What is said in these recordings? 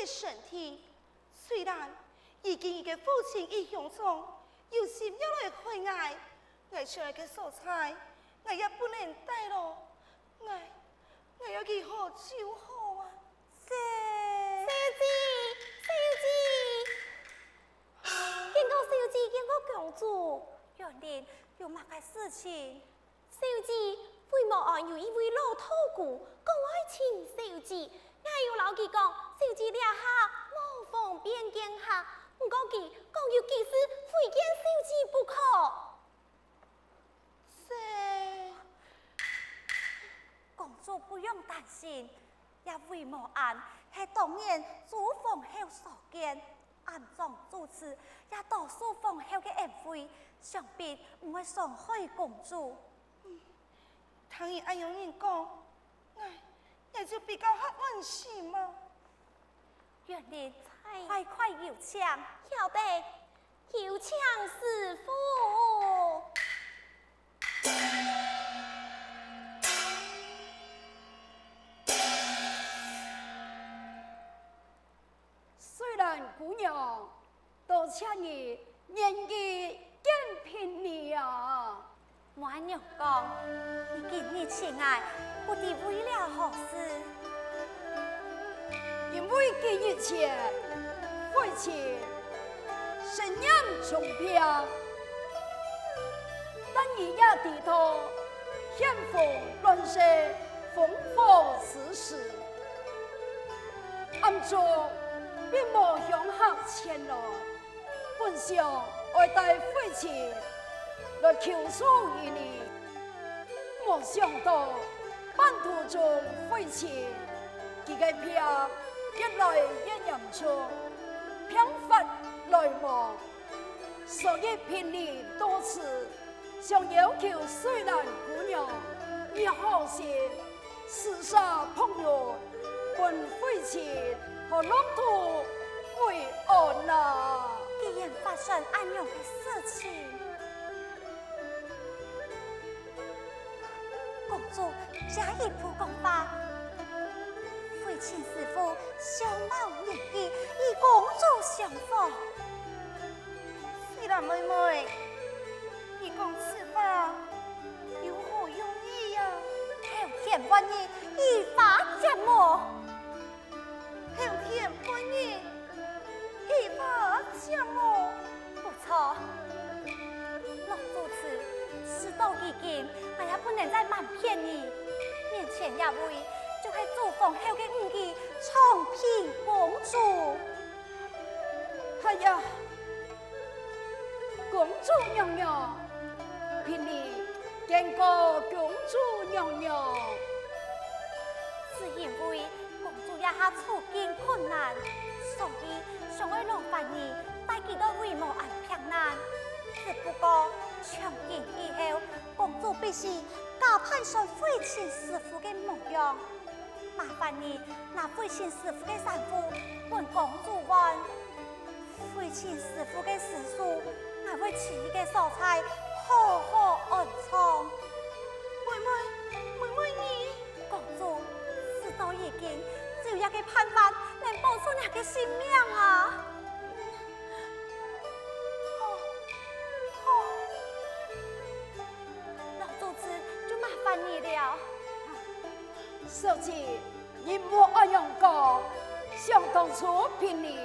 身体虽然已经伊个父亲已相从，有心要来回爱，我出来个蔬菜，我也不能带咯。我要去好就好啊。小姐，见到小姐，见到公主，原来有乜嘅事情？小姐，为莫爱有一位老土姑，讲爱请小姐。我有老记讲，小姐俩下无方便见下，不过佢讲要几时会见小姐不可。公主不用担心，也为莫案系当年祖皇后所见，暗中主持，也多数皇后嘅恩惠，想必唔会伤害公主。倘伊按有人讲，我就比较黑安心嘛。原来快有枪，晓得有枪师傅。虽然姑娘多请你年纪更偏你啊，莫娘讲，你今日请来，不知为了何事？因为今日前父亲身染重病，但伊也低头险逢乱世，风火死时，暗中并无向后前来，本想爱戴父亲来求助于你。没想到半途中废弃，这个病越来越严重，频繁来往，所以频率多次想要求水兰姑娘以好心施舍朋友，本废弃和龙途为安呐。既然发生安样的事情，公主加一步讲法，父亲师傅相貌年纪与公主相仿。虽然妹妹，你讲此话有何用意呀？后天半夜依法折磨。后天半夜依法折磨。不错，老主持，事到如今，我也不能再瞒骗你。面前一位就是祖皇后的五姨长平公主。哎呀，公主娘娘，凭你见过公主娘娘。是因为公主也下处境困难，所以想要劳烦你带几到为母安平难。只不过从今以后，公主必须假扮成父亲师傅的模样，麻烦你拿父亲师傅的衫服问公主问。父亲师傅的师叔，我会吃的蔬菜好好安藏。妹你。公主，事到如今，只有一个办法能保住你的性命啊！老主子就麻烦你了。小姐，你莫这样讲。想当初凭你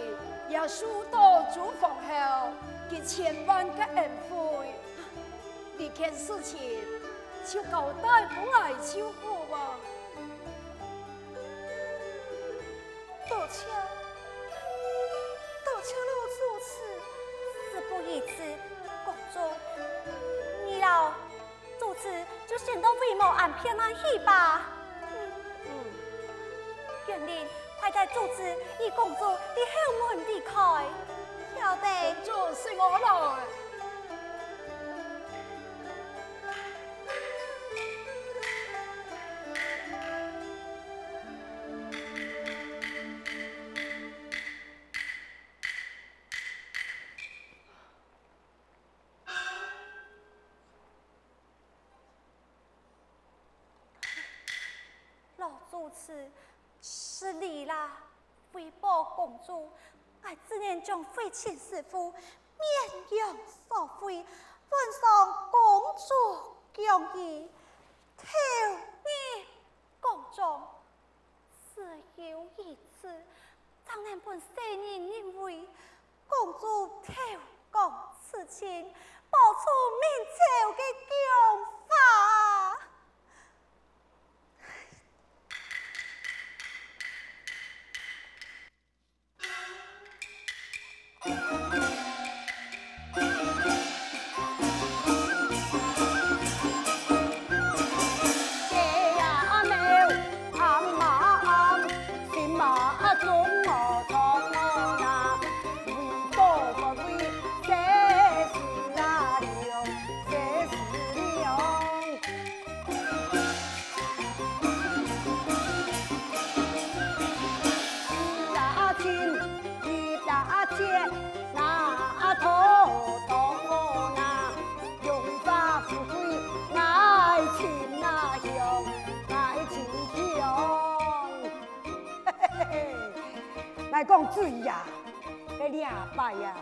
也输到主房后，给千万个恩惠，这件事情就交代不来就好吧。道歉老主持。事不宜迟，公主，你要主持就先到为母安平安去吧。元玲，快带主子与公主离后门离开。晓得。就是我来。老主持，失礼啦！为保公主，我只能将父亲师傅免养受贿，换上公主降义。求你公主，只有一次，才能本世人认为公主偷讲此情，报出明朝的疆法。来讲注意呀，这礼拜呀，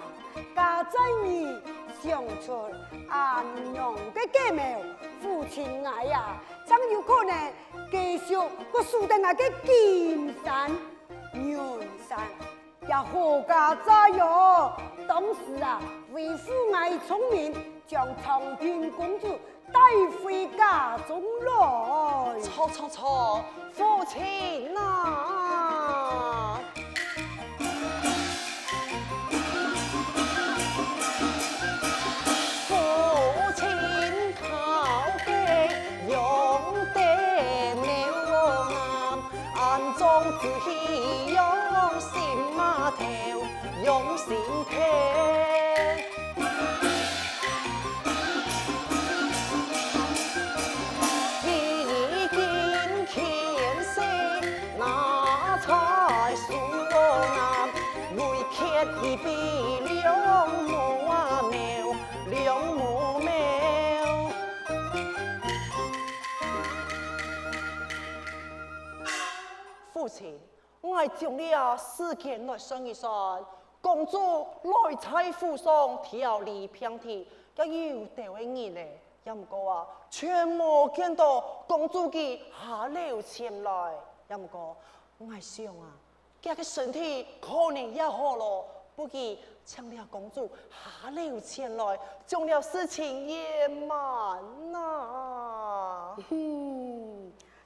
家在你想出安阳的计谋，父亲爱呀，怎有可能继续搁输在那个金山、银山？也何家在哟？当时啊，为父爱聪明，将长平公主带回家中来。错，父亲啊！父亲。我将了事件来算一算，公主来在府上调理偏体，也有地位人呢。也唔过啊，全无见到公主佢下流前来。也唔过，我想啊，佢嘅身体可能也好咯，不过抢了公主下流前来，将了事情也满呐。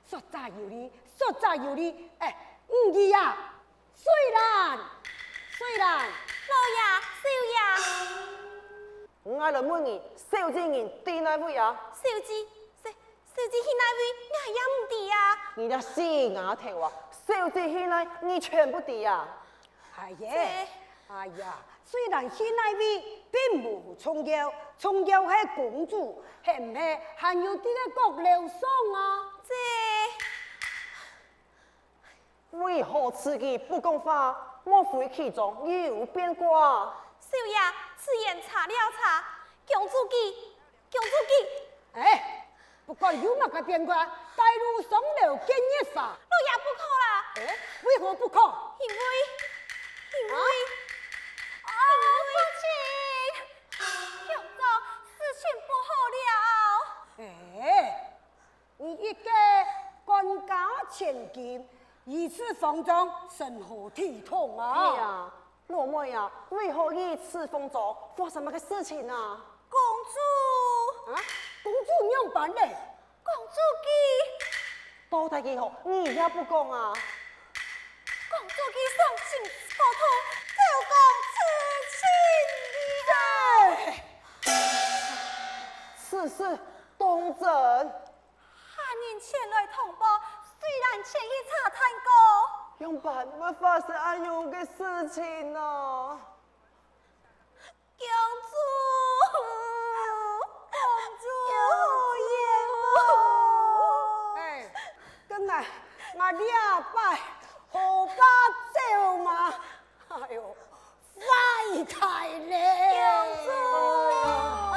说在有理，说在有理。哎，唔义啊，虽然，老爷，少爷，我来问你，小姐人伫哪位啊？小姐去哪位？我也唔知啊。你的死丫头啊！小姐现在你全不敌啊！哎呀，虽然现那位并无重要是公主，是唔是还有啲个国流霜啊？为何自己不讲话？莫非其中有变卦？少爷，此言查了查，公主记。哎，不管有乜个变卦，大路上流见一法。老爷不可啦，哎，为何不可？因为父亲，公主事情不好了。哎，你一个官家千金，如此放纵，甚何体统啊？哎呀，老妹呀，为何如此风骚？发生乜个事情啊？公主，啊，公主样办嘞？公主记，到底几好？你也不讲啊？公主记伤心沟通，就讲此事当真？下人前来通报，虽然前一查探过，用办会发生安样的事情啊？公主哎，跟我两拜好把酒嘛，哎呦，坏太嘞！公主啊！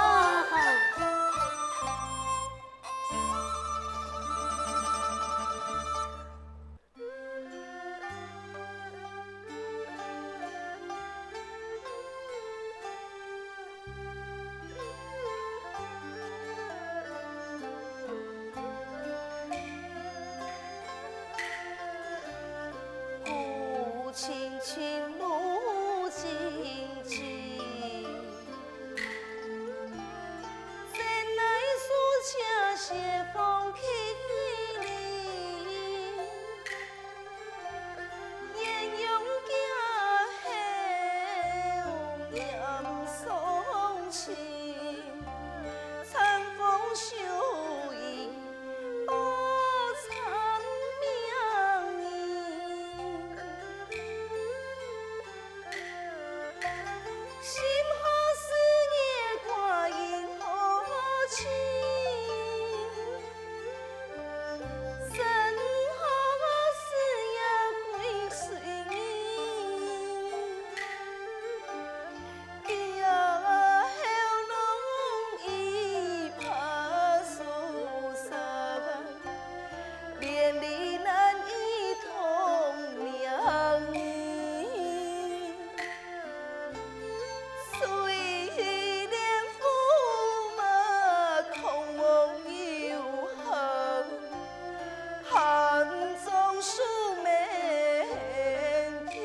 青青路荆棘，怎奈树下斜风起里，雁用家后娘送情，残风秀影不残명影。心何思念挂影何情，身何思呀归随你，家后弄一怕疏散，连理难以同娘意。虽连驸马同梦有恨，汉中书面听。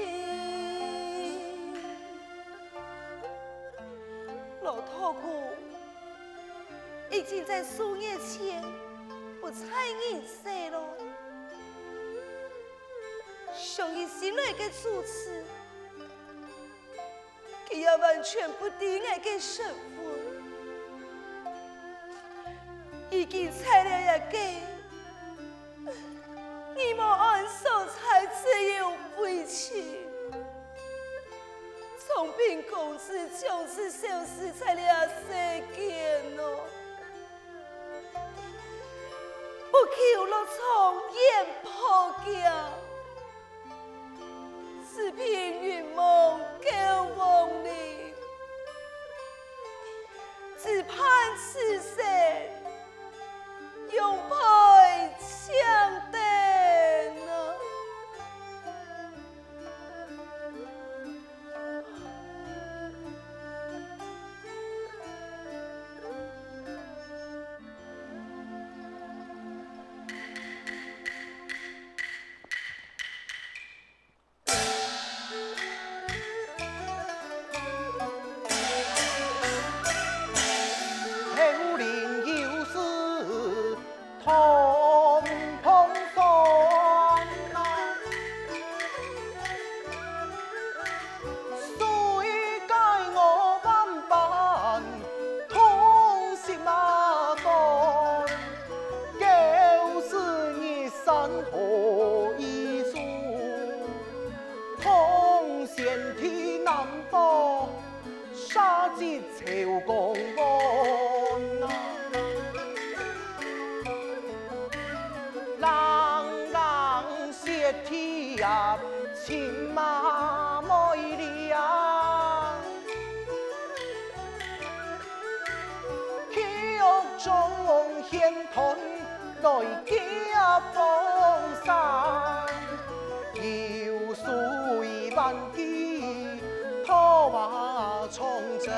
老太姑已经在数月前不猜人死了，想以心内的主持。佢也完全不敌我嘅身份，已經猜了一個，你莫按手猜只有晦氣。從平公子就是消失在了世間咯，不求落從眼破鏡。只凭云梦高望里，只盼此生永配相等啊！节朝公安啊，冷冷雪天啊，情马美丽啊，体育中显退来家风沙，游水万机拖话重振，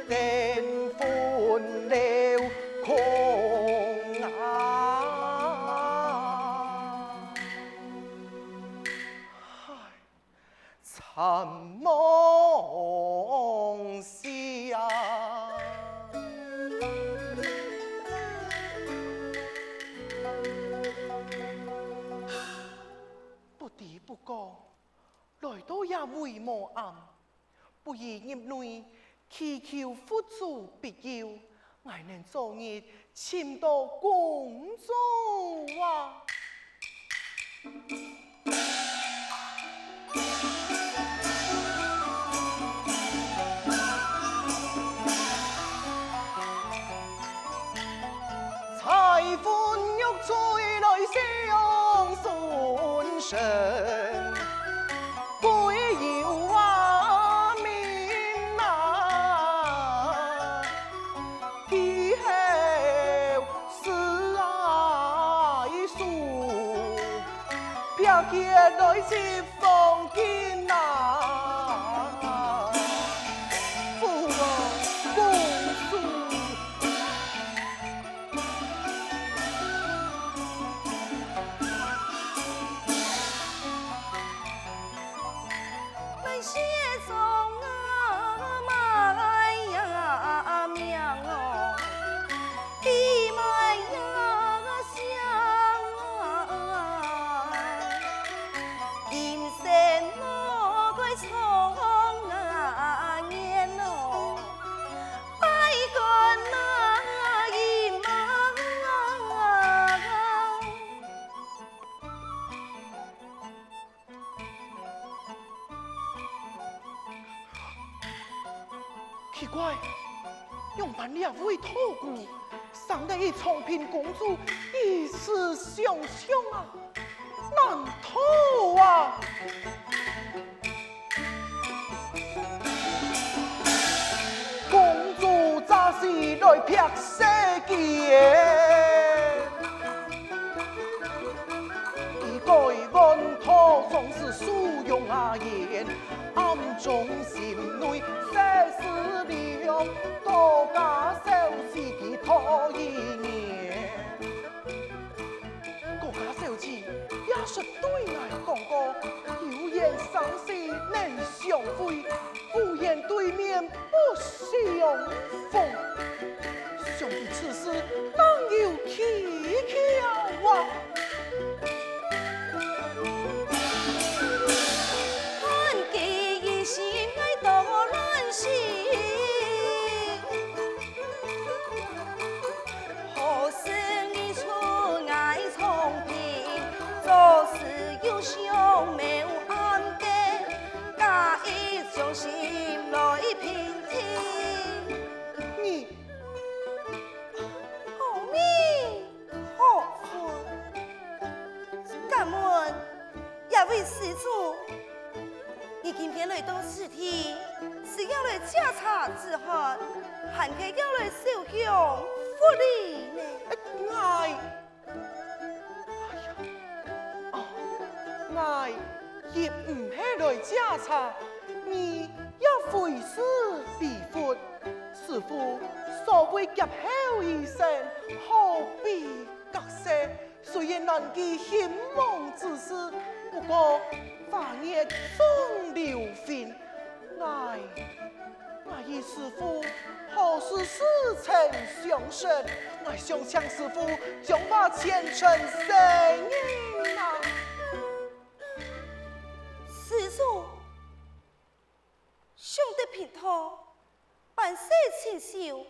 颠欢了空啊！唉，残梦时啊！不得不讲，来到也为无暗，不宜业内祈求辅助必要，我能昨日签到工作啊！财欢玉醉来相顺神，归有阿明啊，以后是爱树，飘起来接风景啊，父母公主。写中啊，马呀命哦，一马呀香啊，人生我该从啊年哦，拜个那一马。奇怪，用板也会透骨，上得一重平公主，一丝想象啊，难透啊！公主早是来劈世界，一改万土总是素用阿言，暗中心内世事了，多加小事其托一年。国家小姐也是对外讲过，有言生死能相会，无言对面不相逢。想必此事当有蹊跷啊！看记忆心爱多乱心，何时你出爱从平？做事有想没有暗地，假意将心来平听。你后面何苦？敢问也为施主，你今天来到此地，是要来检查之后，还是要来受享福利呢？哎呀，亦唔係來檢查，你也費事避闊。師傅所謂夾好醫生，何必隔世？雖然難記險夢之事，不過法業總留fins。我與師傅何時事情相識？我想請師傅將我前程承認啊！施主，上得平頭，辦事清秀，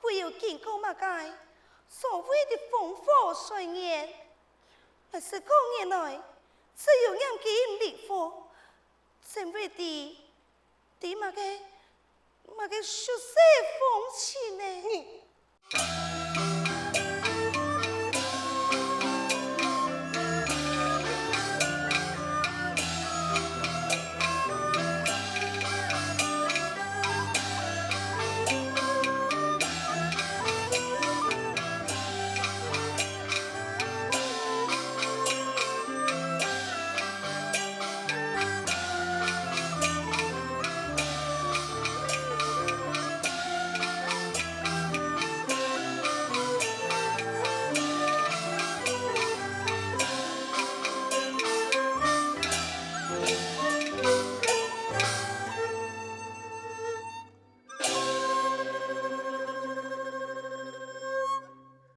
會有見過乜解？所謂的烽火歲月，但是多年來，只有人見禮服，成為啲乜嘅我嘅血色风情呢？